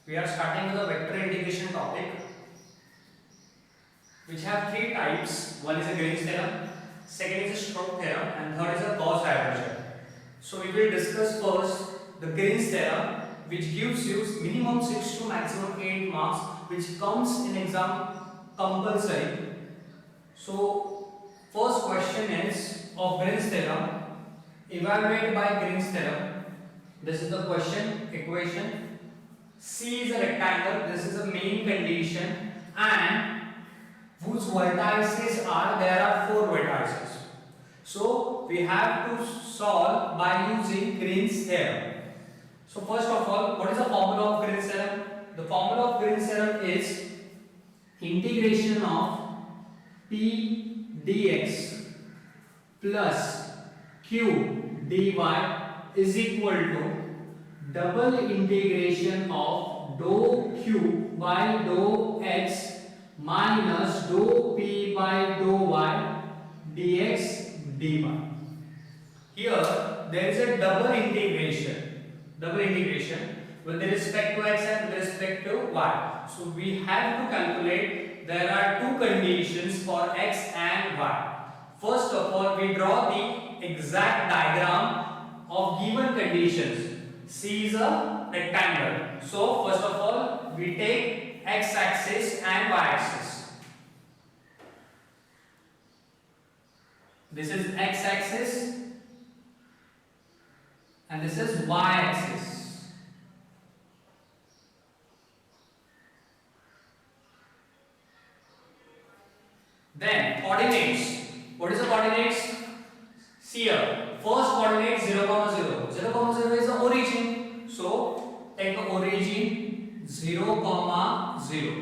We are starting with a vector integration topic, which have three types. One is a Green's theorem, second is a Stokes theorem, and third is a Gauss divergence. So we will discuss first the Green's theorem, which gives you minimum 6 to maximum 8 marks, which comes in exam compulsory. So first question is of Green's theorem. Evaluate by Green's theorem. This is the question, equation. C is a rectangle, this is a main condition, and whose vertices are, there are 4 vertices. So we have to solve by using Green's theorem. So first of all, what is the formula of Green's theorem? The formula of Green's theorem is integration of P dx plus Q dy is equal to double integration of dou q by dou x minus dou p by dou y dx dy. Here there is a double integration with respect to x and with respect to y. So we have to calculate, there are two conditions for x and y. First of all, we draw the exact diagram of given conditions. C is a rectangle. So first of all, we take x axis and y axis. This is x axis and this is y axis. Then coordinates. What is the coordinates? See here. First coordinate 0, 0. 0, 0 is the origin. So take the origin 0, 0.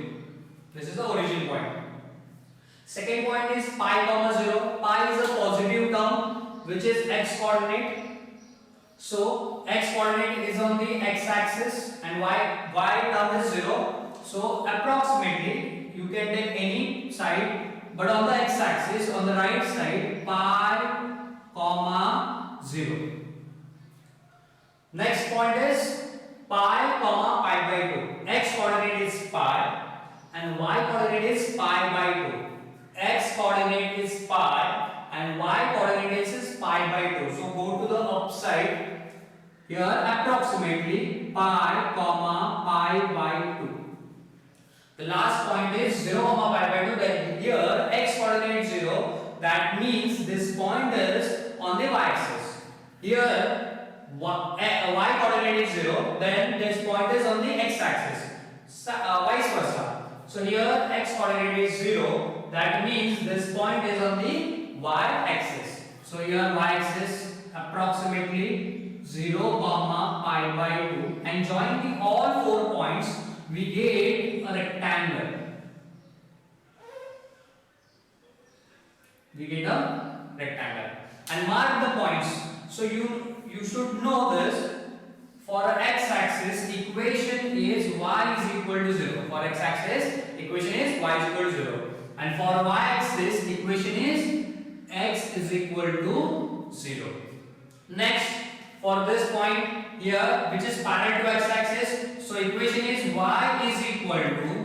This is the origin point. Second point is pi, 0. Pi is a positive term which is x coordinate. So x coordinate is on the x axis and y term is 0. So approximately you can take any side, but on the x axis, on the right side, pi, 0. Next point is pi, pi by 2. X coordinate is pi and y coordinate is pi by 2. X coordinate is pi and y coordinate is pi by 2. So go to the upside. Here approximately pi, pi by 2. The last point is 0, pi by 2. Then here x coordinate 0. That means this point is on the y-axis. Here y coordinate is 0. Then this point is on the x-axis. Vice versa. So here x coordinate is 0. That means this point is on the y-axis. So here y-axis approximately 0, pi by 2. And joining all 4 points, we get a rectangle. And mark the points. So you should know this. For x-axis, equation is y is equal to 0. For x-axis, equation is y is equal to 0. And for y-axis, equation is x is equal to 0. Next, for this point here, which is parallel to x-axis, so equation is y is equal to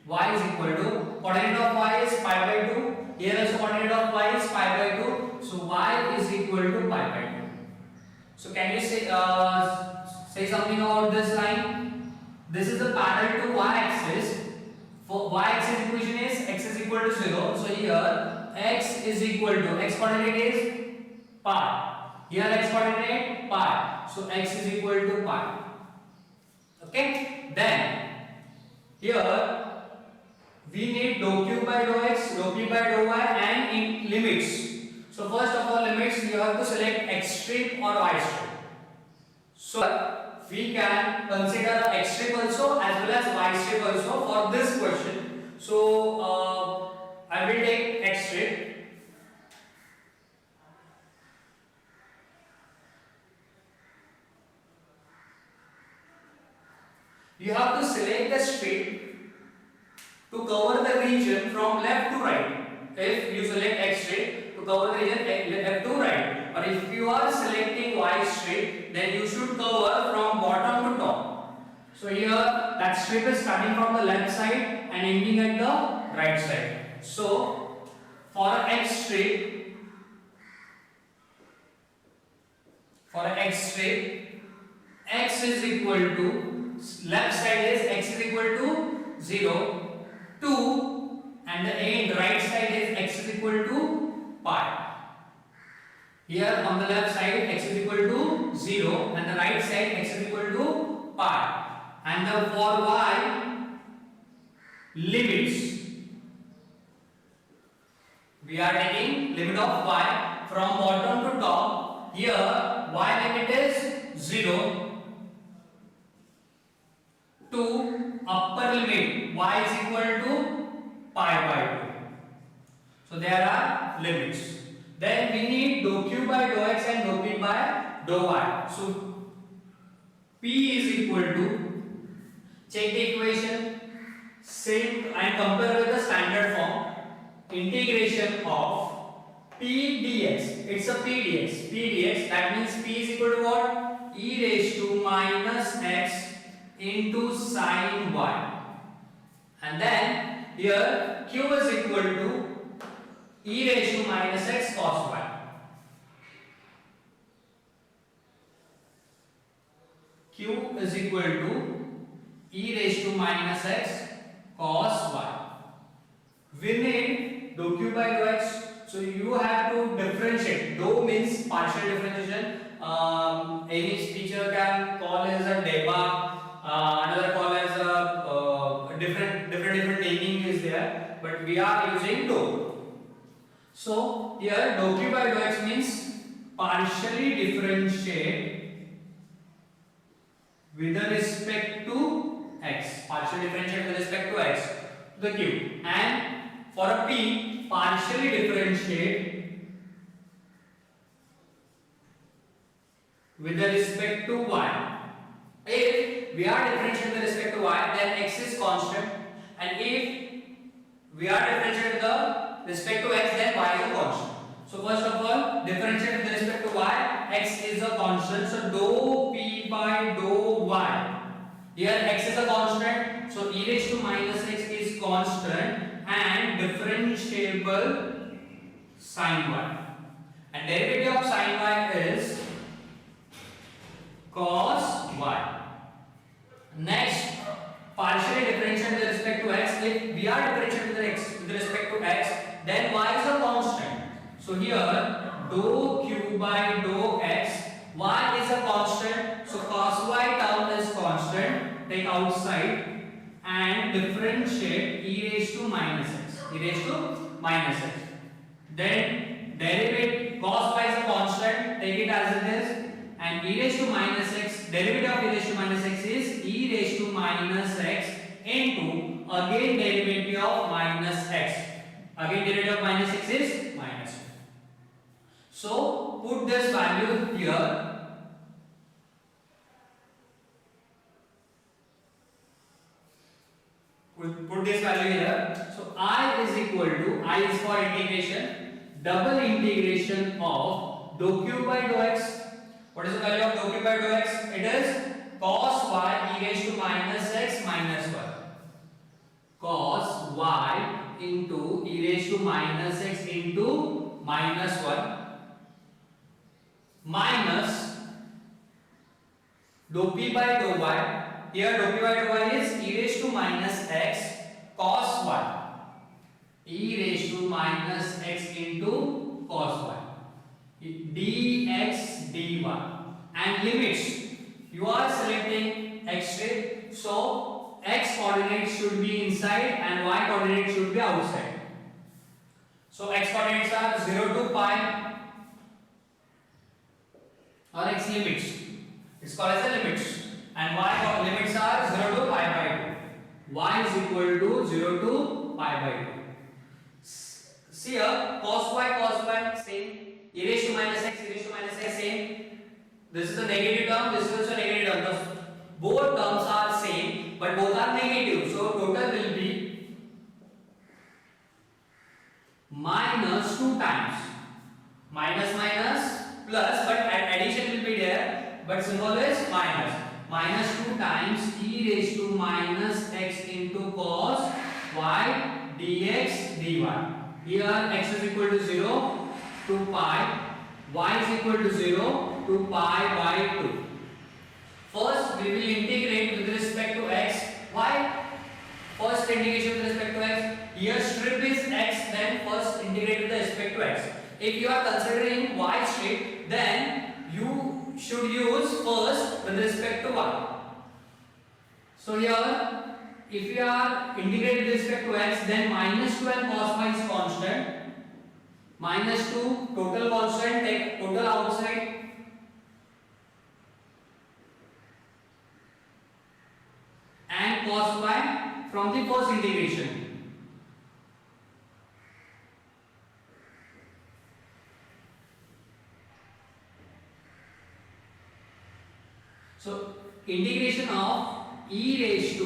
coordinate of y is pi by 2. Here also coordinate of y is pi by 2. So y is equal to pi by 2. So can you say something about this line? This is the parallel to y-axis. For y-axis equation is x is equal to 0. So here x is equal to, x coordinate is pi. Here x coordinate pi. So x is equal to pi. Okay. Then here we need dou q by dou x, dou p by dou y, and in limits. So first of all, limits, you have to select x strip or y strip. So we can consider x strip also as well as y strip also for this question. So I will take x strip. You have to select the strip to cover the region from left to right. If you select x strip to cover the region left to right, or if you are selecting y strip, then you should cover from bottom to top. So here that strip is starting from the left side and ending at the right side. So for a x strip, x is equal to, left side is x is equal to 0, 2, and the end right side is x is equal to pi. Here on the left side x is equal to 0 and the right side x is equal to pi. And the for y limits, we are taking limit of y from bottom to top. Here y limit is 0 to upper limit y is equal to pi by 2. So there are limits. Then we need dou q by dou x and dou p by dou y. So p is equal to, check the equation, same and compare with the standard form, integration of p dx. It's a p dx. That means p is equal to what? E raised to minus x into sin y. And then here q is equal to e raised to minus x cos y. Q is equal to e raised to minus x cos y. We need dou q by dou x. So you have to differentiate. Dou means partial differentiation. Any teacher can call as a deba. Another call as a different naming is there. But we are using dou. So here dou q by dou x means partially differentiate with respect to x. Partially differentiate with respect to x, the q. And for a p, partially differentiate with respect to y. If we are differentiating with respect to y, then x is constant. And if we are differentiating with respect to x, then y is a constant. So first of all, differentiate with respect to y, x is a constant. So dou p by dou y. Here x is a constant, so e raised to minus x is constant and differentiable sin y. And derivative of sin y is cos y. Next, partially differentiate with respect to x. If we are differentiating with respect to x, then y is a constant. So here dou q by dou x, y is a constant. So cos y term is constant. Take outside and differentiate e raised to minus x. E raised to minus x. Then derivative cos y is a constant. Take it as it is. And e raised to minus x, derivative of e raised to minus x is e raised to minus x into again derivative of minus x. Again derivative of minus x is minus. So put this value here. Put this value here. So I is equal to, I is for integration, double integration of dou q by dou x. What is the value of dou q by dou x? It is cos y e raised to minus x minus 1. Cos y into e raised to minus x into minus 1 minus dou p by dou y. Here dou p by dou y is e raised to minus x cos y. E raised to minus x into cos y. dx dy. And limits. You are selecting x strip. So x coordinate should be inside and y coordinate should be outside. So x coordinates are 0 to pi or x limits. It's called as the limits. And y limits are 0 to pi by 2. Y is equal to 0 to pi by 2. See here, cos y same. E raised to minus x, e raised to minus x same. This is a negative term, this is also a negative term. Both terms are same, but both are negative. So total will be minus 2 times. Minus plus, but addition will be there. But symbol is minus. Minus 2 times e x into cos y dx dy. Here x is equal to 0 to pi, y is equal to 0 to pi by 2. First we will integrate with respect to x. Why? First integration with respect to x. Here strip is x, then first integrate with respect to x. If you are considering y strip, then you should use first with respect to y. So here, if you are integrating with respect to x, then minus 2 and cos y is constant. Minus 2 total constant, take total outside. And cos y from the first integration. So integration of e raised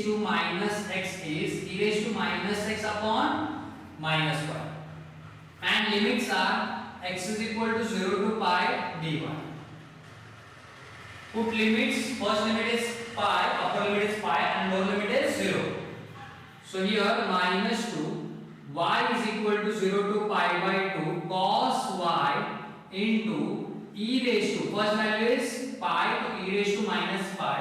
to minus x is e raised to minus x upon minus 1, and limits are x is equal to 0 to pi dy. Put limits, first limit is pi, upper limit is pi, and lower limit is 0. So here minus 2, y is equal to 0 to pi by 2 cos y into e raised to, first value is pi to e raised to minus pi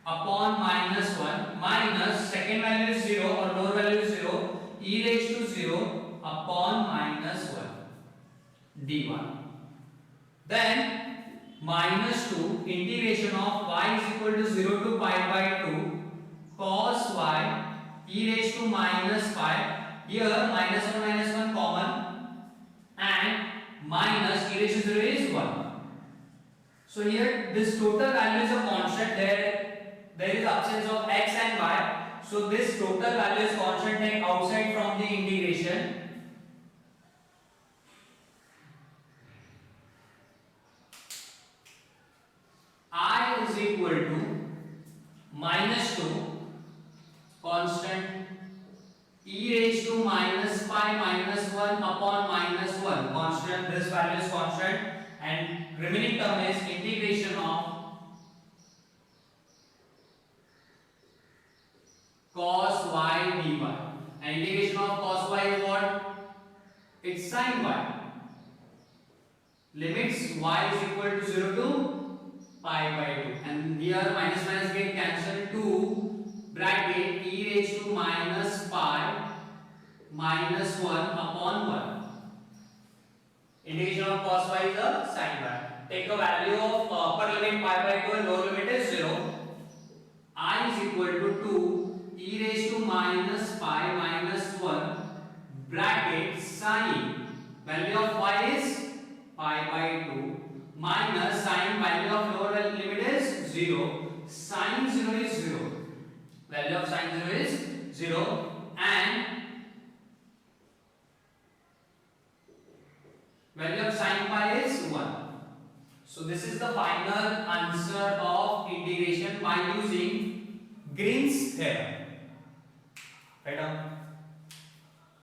upon minus 1 minus second value is 0 or lower value is 0 e raised to 0 upon minus 1 dy. Then minus 2 integration of y is equal to 0 to pi by 2 cos y e raised to minus pi. Here minus 1 common, and minus e raised to 0 is 1. So here this total value is a constant. There is absence of x and y. So this total value is constant, take outside from the integration. I is equal to minus 2 constant e raised to minus pi minus 1 upon minus 1 constant. This value is constant, and remaining term is integration of cos y dy. And integration of cos y is what? It's sin y. Limits y is equal to 0 to pi by 2, and here minus minus get cancelled. 2 bracket e raised to minus pi minus 1 upon 1. Integration of cos y is a sin y. Take a value of upper limit pi by 2 and lower limit is 0. I is equal to 2 e raised to minus pi minus 1 bracket sin value of y is pi by 2 minus sin value of lower limit is 0. Sin 0 is 0. Value of sin 0 is 0, and value of sin pi is 1. So this is the final answer of integration by using Green's theorem. Right on.